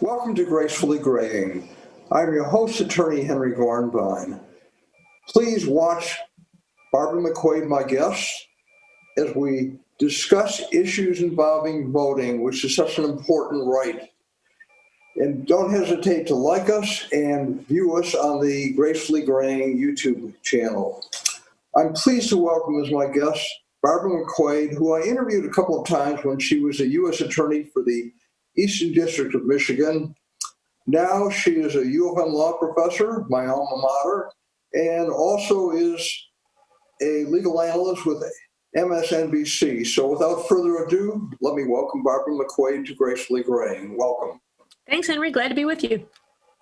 Welcome to Gracefully Graying. I'm your host, Attorney Henry Gornbein. Please watch Barbara McQuade, my guest, as we discuss issues involving voting, which is such an important right. And don't hesitate to like us and view us on the Gracefully Graying YouTube channel. I'm pleased to welcome as my guest Barbara McQuade, who I interviewed a couple of times when she was a U.S. Attorney for the Eastern District of Michigan. Now she is a U of M law professor, my alma mater, and also is a legal analyst with MSNBC. So without further ado, let me welcome Barbara McQuade to Gracefully Graying. Welcome. Thanks, Henry. Glad to be with you.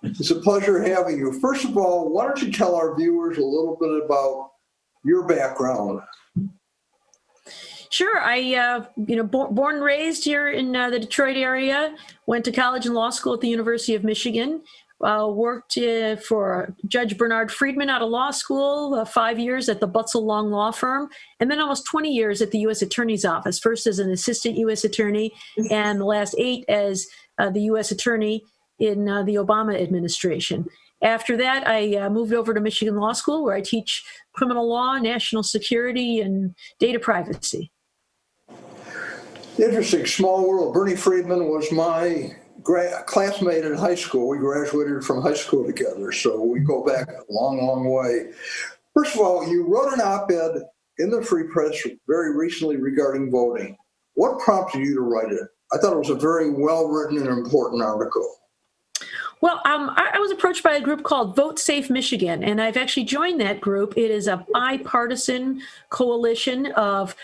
It's a pleasure having you. First of all, why don't you tell our viewers a little bit about your background? Sure. I, born and raised here in the Detroit area, went to college and law school at the University of Michigan, worked for Judge Bernard Friedman out of law school, 5 years at the Butzel Long Law Firm, and then almost 20 years at the U.S. Attorney's Office, first as an assistant U.S. attorney and the last 8 as the U.S. attorney in the Obama administration. After that, I moved over to Michigan Law School, where I teach criminal law, national security, and data privacy. Interesting, small world. Bernie Friedman was my classmate in high school. We graduated from high school together, so we go back a long, long way. First of all, you wrote an op-ed in the Free Press very recently regarding voting. What prompted you to write it? I thought it was a very well-written and important article. Well, I was approached by a group called Vote Safe Michigan, and I've actually joined that group. It is a bipartisan coalition of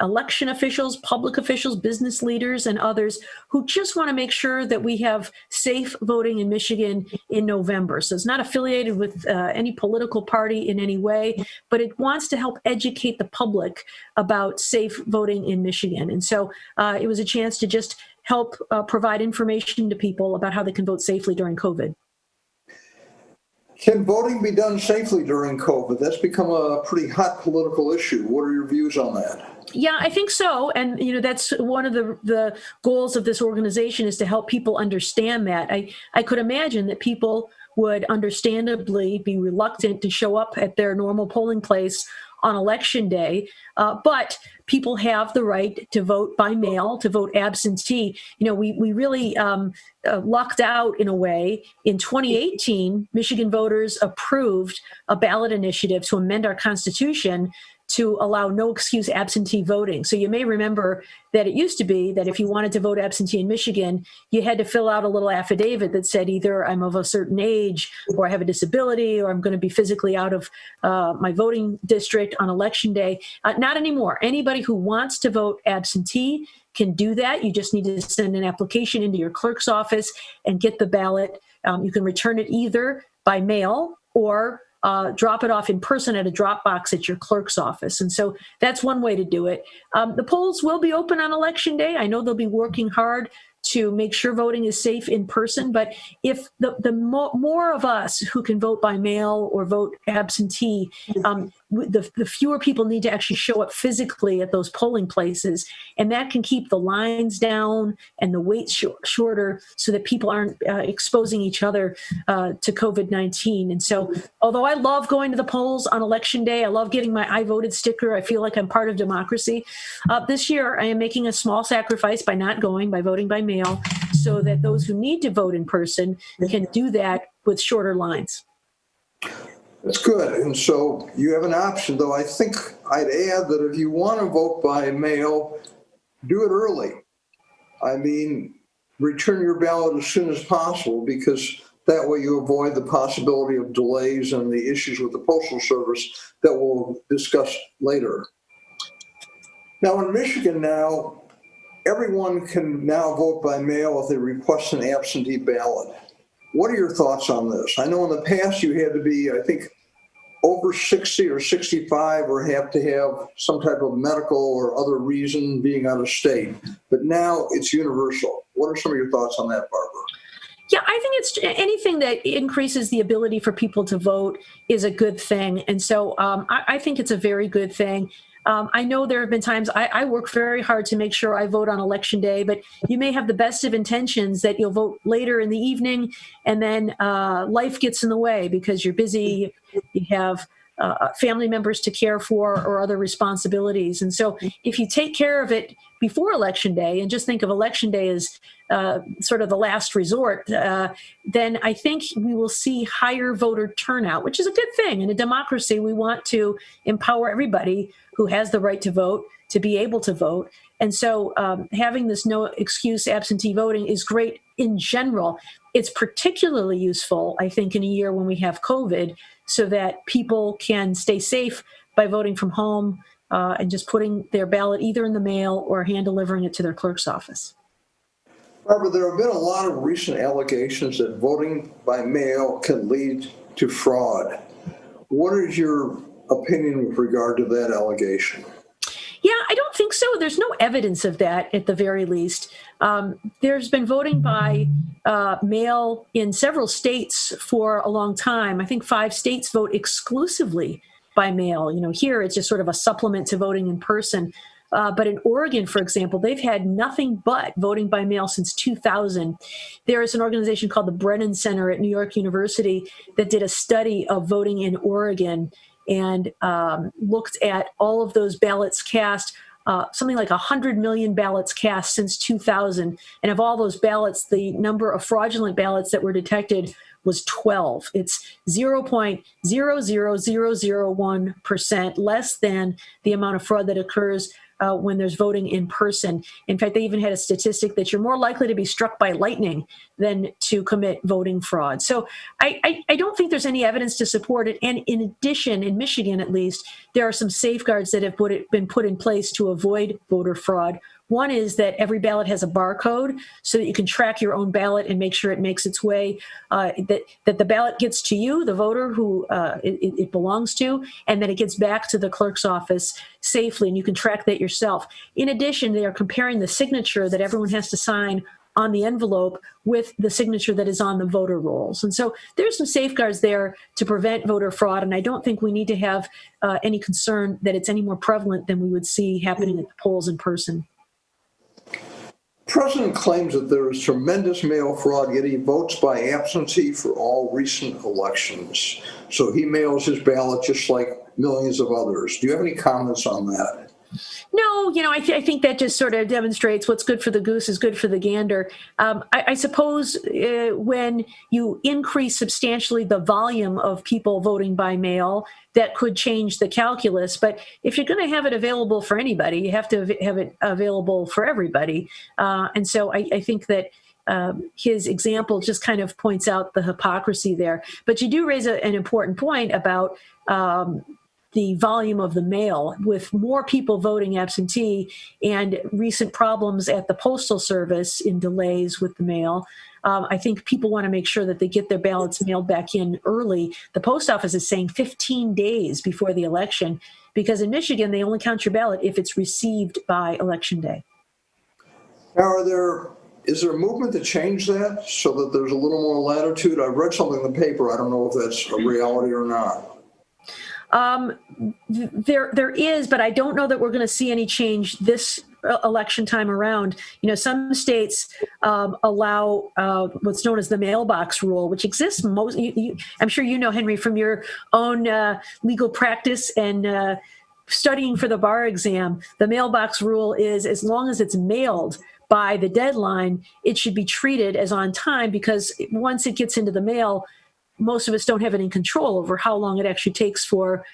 election officials, public officials, business leaders, and others who just want to make sure that we have safe voting in Michigan in November. So it's not affiliated with any political party in any way, but it wants to help educate the public about safe voting in Michigan. And so it was a chance to just help provide information to people about how they can vote safely during COVID. Can voting be done safely during COVID? That's become a pretty hot political issue. What are your views on that? Yeah, I think so. And, that's one of the goals of this organization is to help people understand that. I could imagine that people would understandably be reluctant to show up at their normal polling place on election day, but people have the right to vote by mail, to vote absentee. We really lucked out in a way. In 2018, Michigan voters approved a ballot initiative to amend our Constitution to allow no excuse absentee voting. So you may remember that it used to be that if you wanted to vote absentee in Michigan, you had to fill out a little affidavit that said either I'm of a certain age, or I have a disability, or I'm going to be physically out of my voting district on election day. Not anymore. Anybody who wants to vote absentee can do that. You just need to send an application into your clerk's office and get the ballot. You can return it either by mail or drop it off in person at a drop box at your clerk's office. And so that's one way to do it. The polls will be open on election day. I know they'll be working hard to make sure voting is safe in person. But if the more of us who can vote by mail or vote absentee, the fewer people need to actually show up physically at those polling places. And that can keep the lines down and the wait shorter so that people aren't exposing each other to COVID-19. And so although I love going to the polls on election day, I love getting my I voted sticker. I feel like I'm part of democracy. This year, I am making a small sacrifice by not going, by voting by mail, so that those who need to vote in person can do that with shorter lines. That's good. And so you have an option, though. I think I'd add that if you want to vote by mail, do it early. I mean, return your ballot as soon as possible, because that way you avoid the possibility of delays and the issues with the Postal Service that we'll discuss later. Now, in Michigan now, everyone can now vote by mail if they request an absentee ballot. What are your thoughts on this? I know in the past you had to be, I think, over 60 or 65 or have to have some type of medical or other reason being out of state. But now it's universal. What are some of your thoughts on that, Barbara? Yeah, I think it's anything that increases the ability for people to vote is a good thing. And so I think it's a very good thing. I know there have been times I work very hard to make sure I vote on election day, but you may have the best of intentions that you'll vote later in the evening, and then life gets in the way because you're busy, you have family members to care for or other responsibilities. And so if you take care of it before election day and just think of election day as sort of the last resort, then I think we will see higher voter turnout, which is a good thing. In a democracy, we want to empower everybody who has the right to vote to be able to vote. And so having this no excuse absentee voting is great in general. It's particularly useful, I think, in a year when we have COVID, so that people can stay safe by voting from home and just putting their ballot either in the mail or hand delivering it to their clerk's office. Barbara, there have been a lot of recent allegations that voting by mail can lead to fraud. What is your opinion with regard to that allegation? Yeah, I don't think so. There's no evidence of that at the very least. There's been voting by mail in several states for a long time. I think 5 states vote exclusively by mail. Here it's just sort of a supplement to voting in person. But in Oregon, for example, they've had nothing but voting by mail since 2000. There is an organization called the Brennan Center at New York University that did a study of voting in Oregon and looked at all of those ballots cast, something like 100 million ballots cast since 2000. And of all those ballots, the number of fraudulent ballots that were detected was 12. It's 0.00001%, less than the amount of fraud that occurs when there's voting in person. In fact, they even had a statistic that you're more likely to be struck by lightning than to commit voting fraud. So I don't think there's any evidence to support it. And in addition, in Michigan at least, there are some safeguards that have been put in place to avoid voter fraud. One is that every ballot has a barcode so that you can track your own ballot and make sure it makes its way, that the ballot gets to you, the voter who it belongs to, and that it gets back to the clerk's office safely, and you can track that yourself. In addition, they are comparing the signature that everyone has to sign on the envelope with the signature that is on the voter rolls. And so there's some safeguards there to prevent voter fraud, and I don't think we need to have any concern that it's any more prevalent than we would see happening at the polls in person. The president claims that there is tremendous mail fraud, yet he votes by absentee for all recent elections. So he mails his ballot just like millions of others. Do you have any comments on that? No, I think that just sort of demonstrates what's good for the goose is good for the gander. I suppose when you increase substantially the volume of people voting by mail, that could change the calculus. But if you're going to have it available for anybody, you have to have it available for everybody. And so I think that his example just kind of points out the hypocrisy there. But you do raise an important point about the volume of the mail. With more people voting absentee and recent problems at the Postal Service in delays with the mail, I think people want to make sure that they get their ballots mailed back in early. The post office is saying 15 days before the election, because in Michigan, they only count your ballot if it's received by election day. Now, is there a movement to change that so that there's a little more latitude? I read something in the paper. I don't know if that's a reality or not. There is, but I don't know that we're going to see any change this election time around. Some states allow what's known as the mailbox rule, which exists I'm sure Henry, from your own legal practice and studying for the bar exam. The mailbox rule is, as long as it's mailed by the deadline, it should be treated as on time, because once it gets into the mail, most of us don't have any control over how long it actually takes for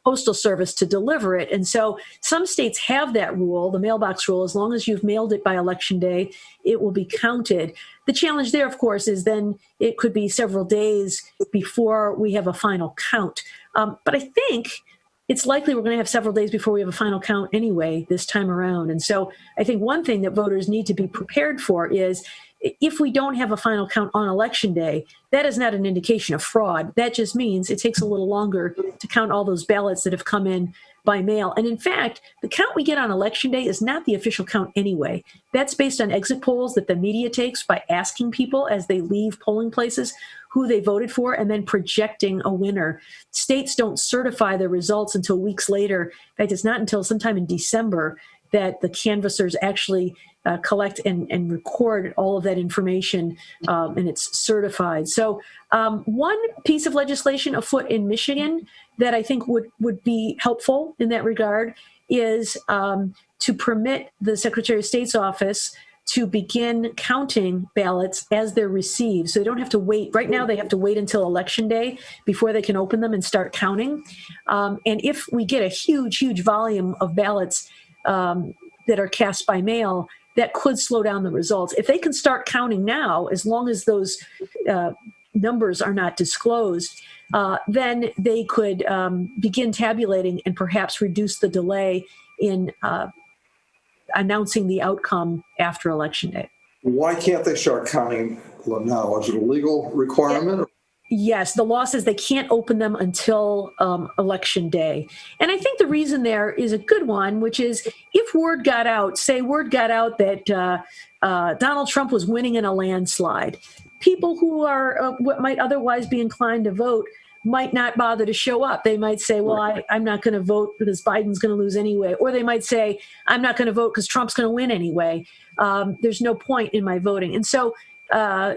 Postal Service to deliver it. And so some states have that rule, the mailbox rule. As long as you've mailed it by election day, it will be counted. The challenge there, of course, is then it could be several days before we have a final count. But I think it's likely we're going to have several days before we have a final count anyway this time around. And so I think one thing that voters need to be prepared for is, if we don't have a final count on election day, that is not an indication of fraud. That just means it takes a little longer to count all those ballots that have come in by mail. And in fact, the count we get on election day is not the official count anyway. That's based on exit polls that the media takes by asking people as they leave polling places who they voted for and then projecting a winner. States don't certify their results until weeks later. In fact, it's not until sometime in December that the canvassers actually collect and record all of that information, and it's certified. So one piece of legislation afoot in Michigan that I think would be helpful in that regard is to permit the Secretary of State's office to begin counting ballots as they're received. So they don't have to wait. Right now, they have to wait until Election Day before they can open them and start counting. And if we get a huge volume of ballots that are cast by mail, that could slow down the results. If they can start counting now, as long as those numbers are not disclosed, then they could begin tabulating and perhaps reduce the delay in announcing the outcome after Election Day. Why can't they start counting now? Is it a legal requirement? Yes, the law says they can't open them until Election Day. And I think the reason there is a good one, which is if word got out that Donald Trump was winning in a landslide, people who are what might otherwise be inclined to vote might not bother to show up. They might say, well, I'm not going to vote because Biden's going to lose anyway. Or they might say, I'm not going to vote because Trump's going to win anyway. There's no point in my voting. And so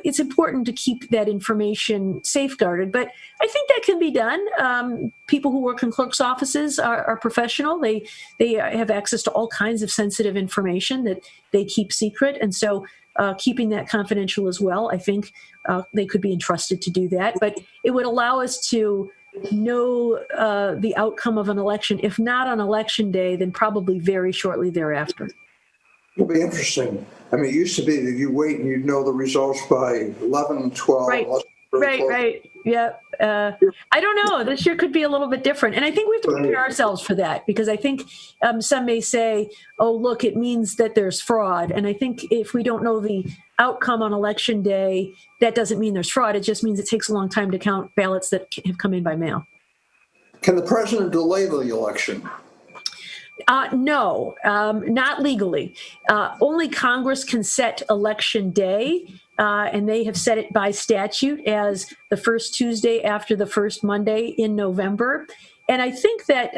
it's important to keep that information safeguarded. But I think that can be done. People who work in clerks' offices are professional. They have access to all kinds of sensitive information that they keep secret. And so keeping that confidential as well, I think they could be entrusted to do that. But it would allow us to know the outcome of an election, if not on Election Day, then probably very shortly thereafter. It'll be interesting. I mean, it used to be that you wait and you'd know the results by 11, 12. Right. Yeah. I don't know. This year could be a little bit different. And I think we have to prepare ourselves for that, because I think some may say, oh, look, it means that there's fraud. And I think if we don't know the outcome on Election Day, that doesn't mean there's fraud. It just means it takes a long time to count ballots that have come in by mail. Can the president delay the election? No, not legally. Only Congress can set Election Day, and they have set it by statute as the first Tuesday after the first Monday in November. And I think that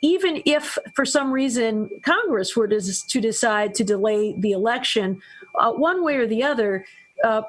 even if for some reason Congress were to decide to delay the election, one way or the other,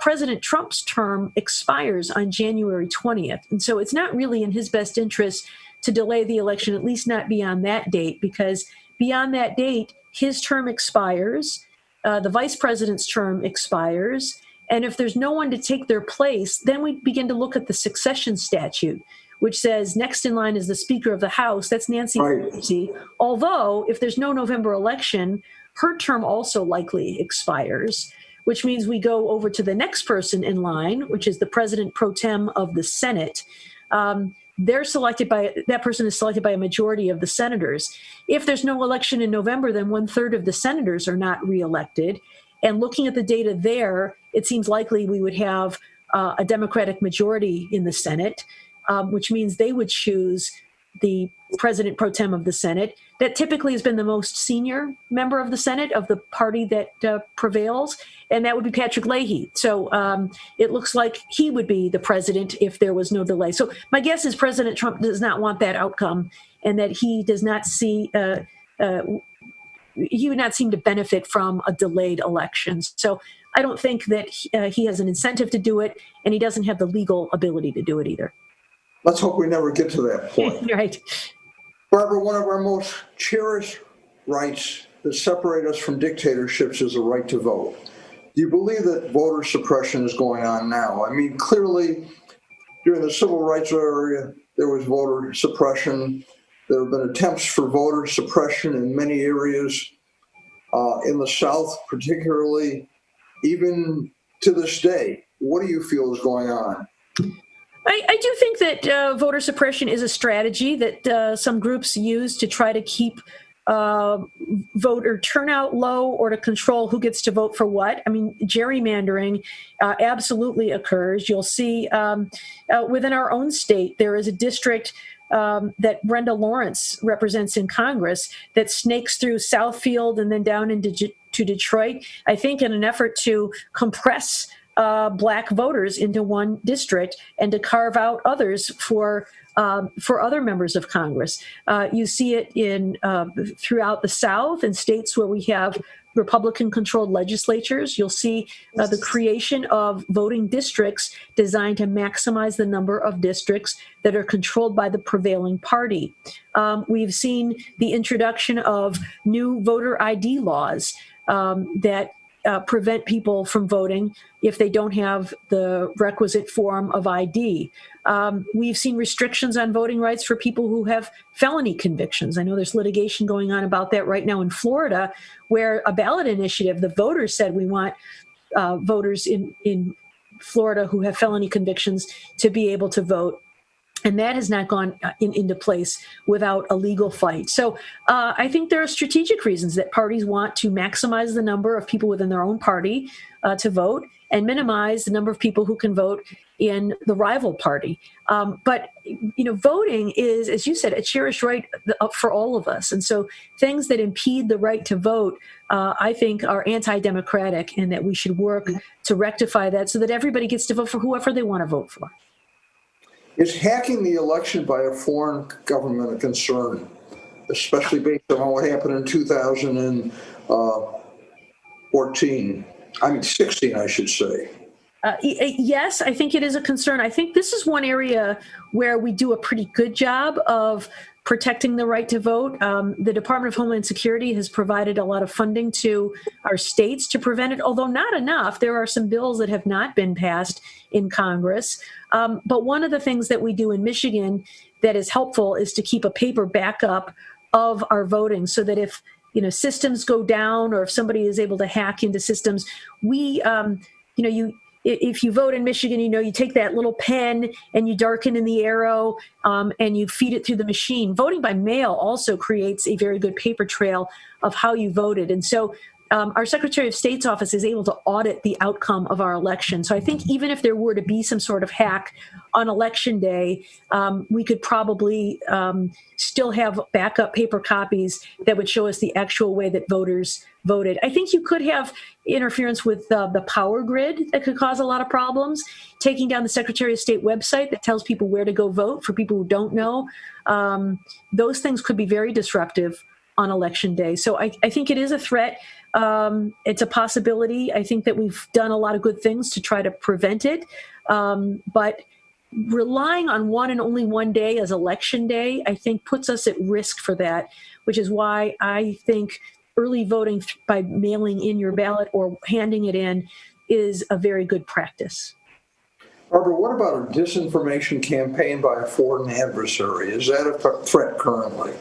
President Trump's term expires on January 20th. And so it's not really in his best interest to delay the election, at least not beyond that date, because beyond that date, his term expires, the vice president's term expires, and if there's no one to take their place, then we begin to look at the succession statute, which says next in line is the Speaker of the House. That's Nancy Pelosi. Although, if there's no November election, her term also likely expires, which means we go over to the next person in line, which is the President pro tem of the Senate. That person is selected by a majority of the senators. If there's no election in November, then 1/3 of the senators are not reelected. And looking at the data there, it seems likely we would have a Democratic majority in the Senate, which means they would choose the president pro tem of the Senate. That typically has been the most senior member of the Senate of the party that prevails, and that would be Patrick Leahy. So it looks like he would be the president if there was no delay. So my guess is President Trump does not want that outcome, and that he does not see he would not seem to benefit from a delayed election. So I don't think that he has an incentive to do it, and he doesn't have the legal ability to do it either. Let's hope we never get to that point. Right. Barbara, one of our most cherished rights that separate us from dictatorships is the right to vote. Do you believe that voter suppression is going on now? I mean, clearly, during the civil rights era, there was voter suppression. There have been attempts for voter suppression in many areas in the South, particularly, even to this day. What do you feel is going on? I do think that voter suppression is a strategy that some groups use to try to keep voter turnout low or to control who gets to vote for what. I mean, gerrymandering absolutely occurs. You'll see within our own state, there is a district that Brenda Lawrence represents in Congress that snakes through Southfield and then down into to Detroit, I think in an effort to compress black voters into one district and to carve out others for other members of Congress. You see it in throughout the South in states where we have Republican-controlled legislatures. You'll see the creation of voting districts designed to maximize the number of districts that are controlled by the prevailing party. We've seen the introduction of new voter ID laws that prevent people from voting if they don't have the requisite form of ID. We've seen restrictions on voting rights for people who have felony convictions. I know there's litigation going on about that right now in Florida, where a ballot initiative, the voters said we want voters in Florida who have felony convictions to be able to vote. And that has not gone into place without a legal fight. So I think there are strategic reasons that parties want to maximize the number of people within their own party to vote and minimize the number of people who can vote in the rival party. But, voting is, as you said, a cherished right for all of us. And so things that impede the right to vote, I think, are anti-democratic, and that we should work to rectify that so that everybody gets to vote for whoever they want to vote for. Is hacking the election by a foreign government a concern, especially based on what happened in 16, I should say? Yes, I think it is a concern. I think this is one area where we do a pretty good job of protecting the right to vote. The Department of Homeland Security has provided a lot of funding to our states to prevent it, although not enough. There are some bills that have not been passed in Congress. But one of the things that we do in Michigan that is helpful is to keep a paper backup of our voting, so that if systems go down or if somebody is able to hack into systems, we if you vote in Michigan, you take that little pen and you darken in the arrow and you feed it through the machine. Voting by mail also creates a very good paper trail of how you voted. And so our Secretary of State's office is able to audit the outcome of our election. So I think even if there were to be some sort of hack on Election Day, we could probably still have backup paper copies that would show us the actual way that voters voted. I think you could have interference with the power grid that could cause a lot of problems. Taking down the Secretary of State website that tells people where to go vote for people who don't know. Those things could be very disruptive on Election Day. So I think it is a threat. It's a possibility. I think that we've done a lot of good things to try to prevent it. But relying on one and only one day as Election Day, I think puts us at risk for that, which is why I think early voting by mailing in your ballot or handing it in is a very good practice. Barbara, what about a disinformation campaign by a foreign adversary? Is that a threat currently?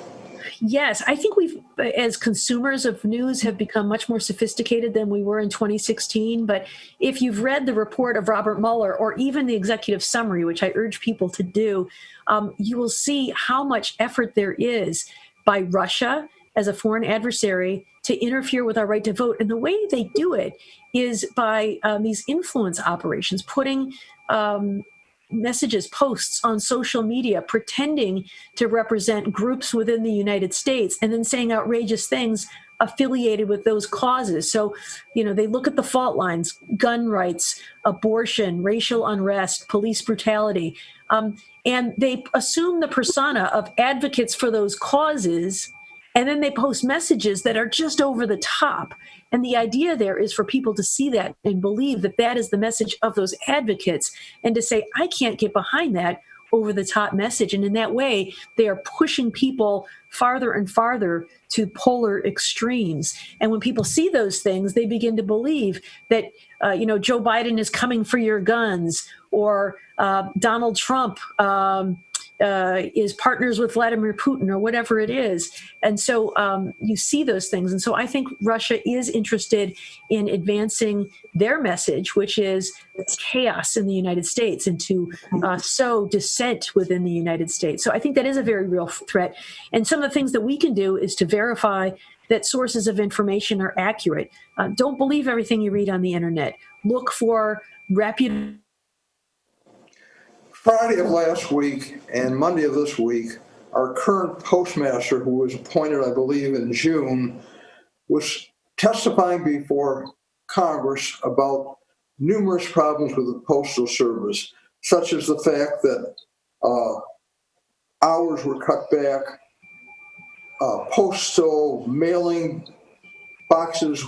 Yes, I think we've, as consumers of news, have become much more sophisticated than we were in 2016. But if you've read the report of Robert Mueller or even the executive summary, which I urge people to do, you will see how much effort there is by Russia as a foreign adversary to interfere with our right to vote. And the way they do it is by these influence operations, putting messages, posts on social media, pretending to represent groups within the United States, and then saying outrageous things affiliated with those causes. So, they look at the fault lines: gun rights, abortion, racial unrest, police brutality, and they assume the persona of advocates for those causes, and then they post messages that are just over the top. And the idea there is for people to see that and believe that that is the message of those advocates, and to say, I can't get behind that over the top message. And in that way, they are pushing people farther and farther to polar extremes. And when people see those things, they begin to believe that, Joe Biden is coming for your guns, or Donald Trump is partners with Vladimir Putin, or whatever it is. And so you see those things. And so I think Russia is interested in advancing their message, which is chaos in the United States, and to sow dissent within the United States. So I think that is a very real threat. And some of the things that we can do is to verify that sources of information are accurate. Don't believe everything you read on the internet. Look for reputable. Friday of last week and Monday of this week, our current postmaster, who was appointed, I believe, in June, was testifying before Congress about numerous problems with the Postal Service, such as the fact that hours were cut back, postal mailing boxes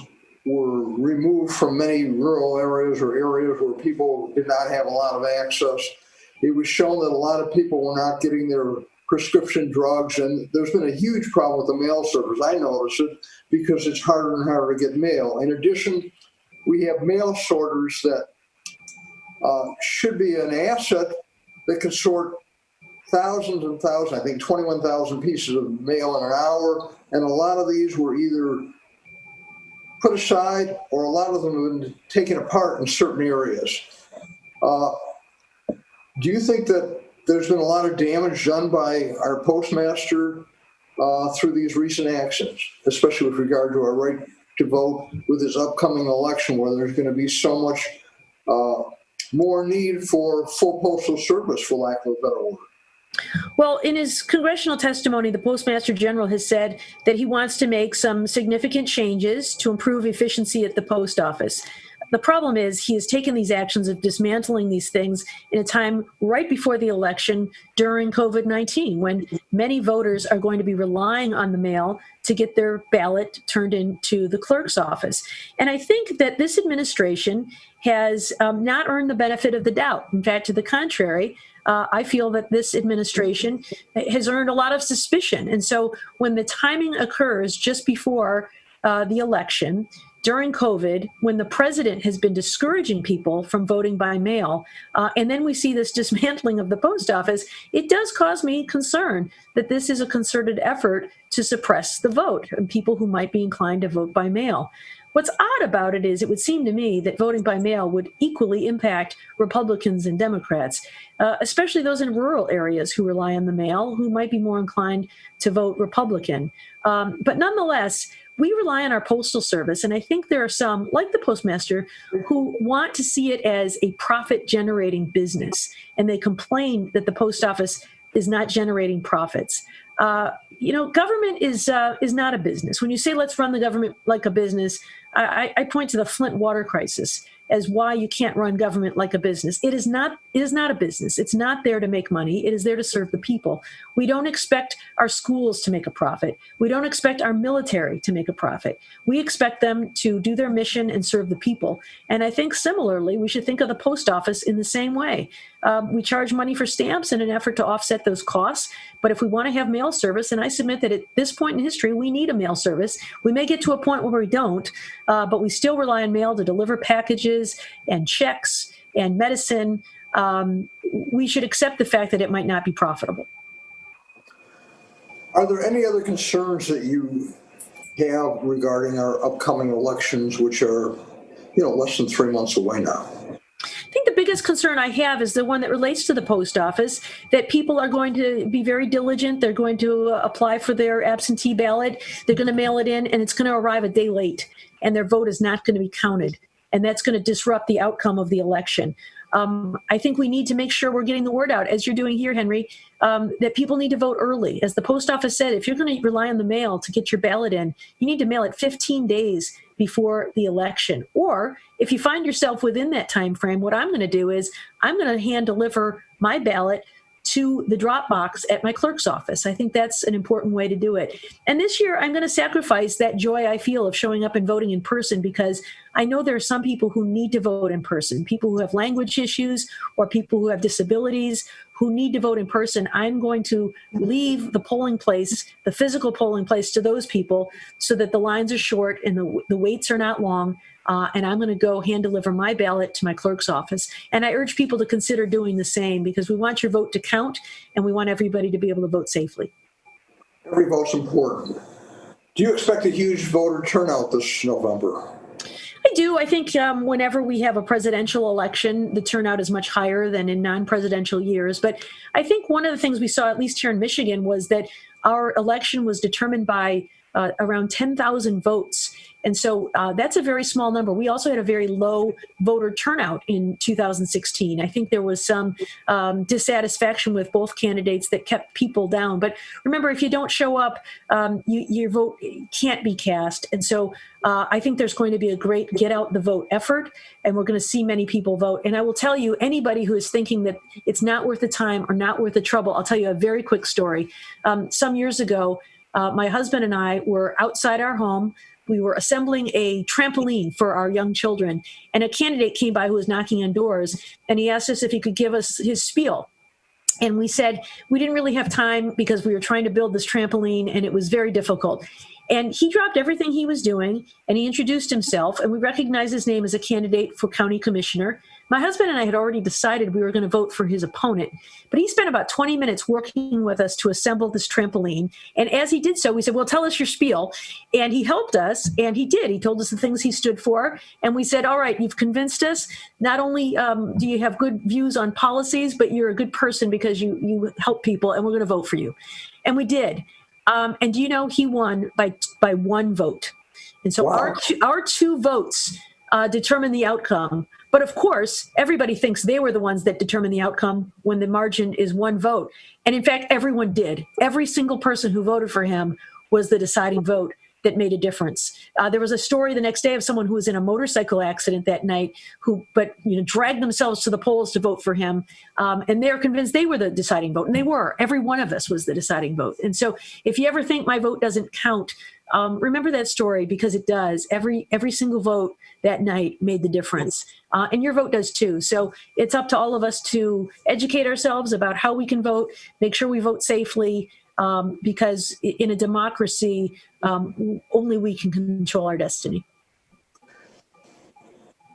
were removed from many rural areas or areas where people did not have a lot of access. It was shown that a lot of people were not getting their prescription drugs, and there's been a huge problem with the mail service. I notice it because it's harder and harder to get mail. In addition, we have mail sorters that should be an asset that can sort thousands and thousands, I think 21,000 pieces of mail in an hour, and a lot of these were either put aside or a lot of them have been taken apart in certain areas. Do you think that there's been a lot of damage done by our postmaster through these recent actions, especially with regard to our right to vote with this upcoming election, where there's going to be so much more need for full postal service, for lack of a better word? Well, in his congressional testimony, the Postmaster General has said that he wants to make some significant changes to improve efficiency at the post office. The problem is he has taken these actions of dismantling these things in a time right before the election during COVID-19, when many voters are going to be relying on the mail to get their ballot turned into the clerk's office. And I think that this administration has not earned the benefit of the doubt. In fact, to the contrary, I feel that this administration has earned a lot of suspicion. And so when the timing occurs just before the election, during COVID, when the president has been discouraging people from voting by mail, and then we see this dismantling of the post office, it does cause me concern that this is a concerted effort to suppress the vote and people who might be inclined to vote by mail. What's odd about it is it would seem to me that voting by mail would equally impact Republicans and Democrats, especially those in rural areas who rely on the mail, who might be more inclined to vote Republican. But nonetheless, we rely on our Postal Service, and I think there are some, like the Postmaster, who want to see it as a profit-generating business, and they complain that the post office is not generating profits. Government is not a business. When you say let's run the government like a business, I point to the Flint water crisis as why you can't run government like a business. It is not a business. It's not there to make money. It is there to serve the people. We don't expect our schools to make a profit. We don't expect our military to make a profit. We expect them to do their mission and serve the people. And I think similarly, we should think of the post office in the same way. We charge money for stamps in an effort to offset those costs. But if we want to have mail service, and I submit that at this point in history, we need a mail service. We may get to a point where we don't, but we still rely on mail to deliver packages and checks and medicine. We should accept the fact that it might not be profitable. Are there any other concerns that you have regarding our upcoming elections, which are, less than 3 months away now? I think the biggest concern I have is the one that relates to the post office, that people are going to be very diligent. They're going to apply for their absentee ballot. They're going to mail it in, and it's going to arrive a day late, and their vote is not going to be counted. And that's going to disrupt the outcome of the election. I think we need to make sure we're getting the word out, as you're doing here, Henry, that people need to vote early. As the post office said, if you're going to rely on the mail to get your ballot in, you need to mail it 15 days before the election. Or if you find yourself within that time frame, what I'm going to do is I'm going to hand deliver my ballot to the drop box at my clerk's office. I think that's an important way to do it. And this year, I'm going to sacrifice that joy I feel of showing up and voting in person, because I know there are some people who need to vote in person, people who have language issues or people who have disabilities who need to vote in person. I'm going to leave the polling place, the physical polling place, to those people so that the lines are short and the waits are not long. And I'm going to go hand deliver my ballot to my clerk's office. And I urge people to consider doing the same, because we want your vote to count and we want everybody to be able to vote safely. Every vote's important. Do you expect a huge voter turnout this November? I do. I think whenever we have a presidential election, the turnout is much higher than in non-presidential years. But I think one of the things we saw, at least here in Michigan, was that our election was determined by around 10,000 votes. And so that's a very small number. We also had a very low voter turnout in 2016. I think there was some dissatisfaction with both candidates that kept people down. But remember, if you don't show up, your vote can't be cast. And so I think there's going to be a great get out the vote effort, and we're going to see many people vote. And I will tell you, anybody who is thinking that it's not worth the time or not worth the trouble, I'll tell you a very quick story. Some years ago, my husband and I were outside our home. We were assembling a trampoline for our young children, and a candidate came by who was knocking on doors, and he asked us if he could give us his spiel. And we said we didn't really have time because we were trying to build this trampoline, and it was very difficult. And he dropped everything he was doing, and he introduced himself, and we recognized his name as a candidate for county commissioner. My husband and I had already decided we were going to vote for his opponent, but he spent about 20 minutes working with us to assemble this trampoline. And as he did so, we said, well, tell us your spiel. And he helped us, and he did. He told us the things he stood for. And we said, all right, you've convinced us. Not only do you have good views on policies, but you're a good person because you help people, and we're going to vote for you. And we did. And do you know, he won by one vote. And so Wow. our two votes determine the outcome. But of course, everybody thinks they were the ones that determine the outcome when the margin is one vote. And in fact, everyone did. Every single person who voted for him was the deciding vote that made a difference. There was a story the next day of someone who was in a motorcycle accident that night but dragged themselves to the polls to vote for him. And they're convinced they were the deciding vote. And they were. Every one of us was the deciding vote. And so if you ever think my vote doesn't count, remember that story, because it does. Every single vote that night made the difference. And your vote does too. So it's up to all of us to educate ourselves about how we can vote, make sure we vote safely, because in a democracy, only we can control our destiny.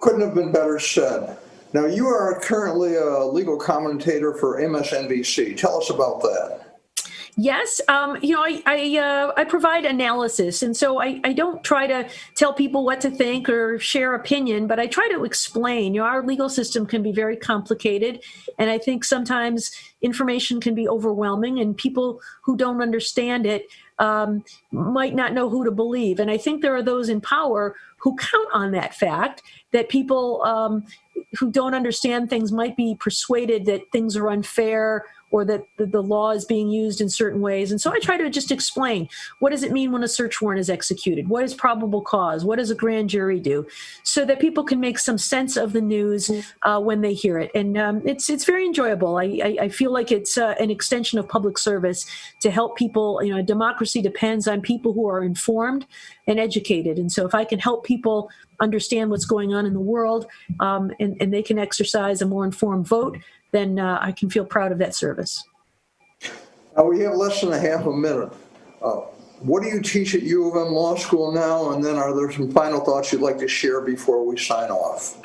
Couldn't have been better said. Now, you are currently a legal commentator for MSNBC. Tell us about that. Yes, I provide analysis, and so I don't try to tell people what to think or share opinion, but I try to explain. Our legal system can be very complicated, and I think sometimes information can be overwhelming, and people who don't understand it might not know who to believe. And I think there are those in power who count on that fact, that people who don't understand things might be persuaded that things are unfair or that the law is being used in certain ways. And so I try to just explain, what does it mean when a search warrant is executed? What is probable cause? What does a grand jury do? So that people can make some sense of the news when they hear it. And it's very enjoyable. I feel like it's an extension of public service to help people. Democracy depends on people who are informed and educated. And so if I can help people understand what's going on in the world, and they can exercise a more informed vote, then I can feel proud of that service. Now, we have less than a half a minute. What do you teach at U of M Law School now? And then are there some final thoughts you'd like to share before we sign off?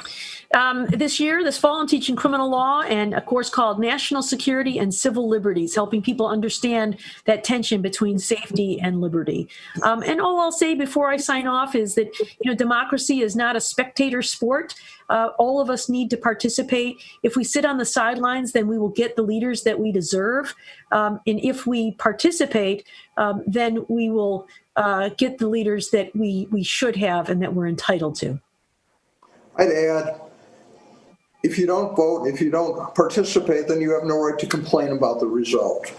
This fall, I'm teaching criminal law and a course called National Security and Civil Liberties, helping people understand that tension between safety and liberty. And all I'll say before I sign off is that, democracy is not a spectator sport. All of us need to participate. If we sit on the sidelines, then we will get the leaders that we deserve. And if we participate, then we will get the leaders that we should have and that we're entitled to. I'd add, if you don't vote, if you don't participate, then you have no right to complain about the result.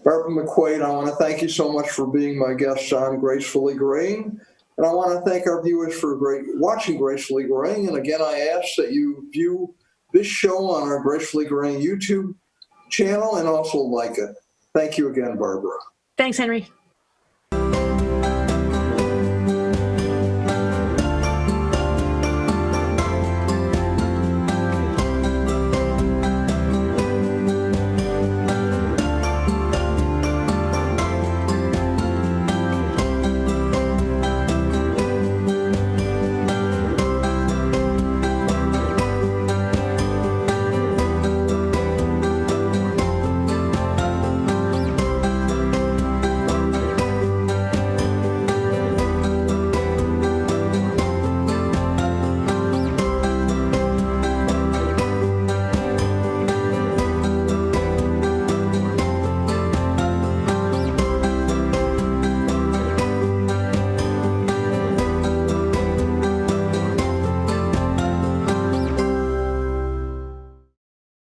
Barbara McQuade, I want to thank you so much for being my guest on Gracefully Graying. And I want to thank our viewers for watching Gracefully Graying. And again, I ask that you view this show on our Gracefully Graying YouTube channel and also like it. Thank you again, Barbara. Thanks, Henry.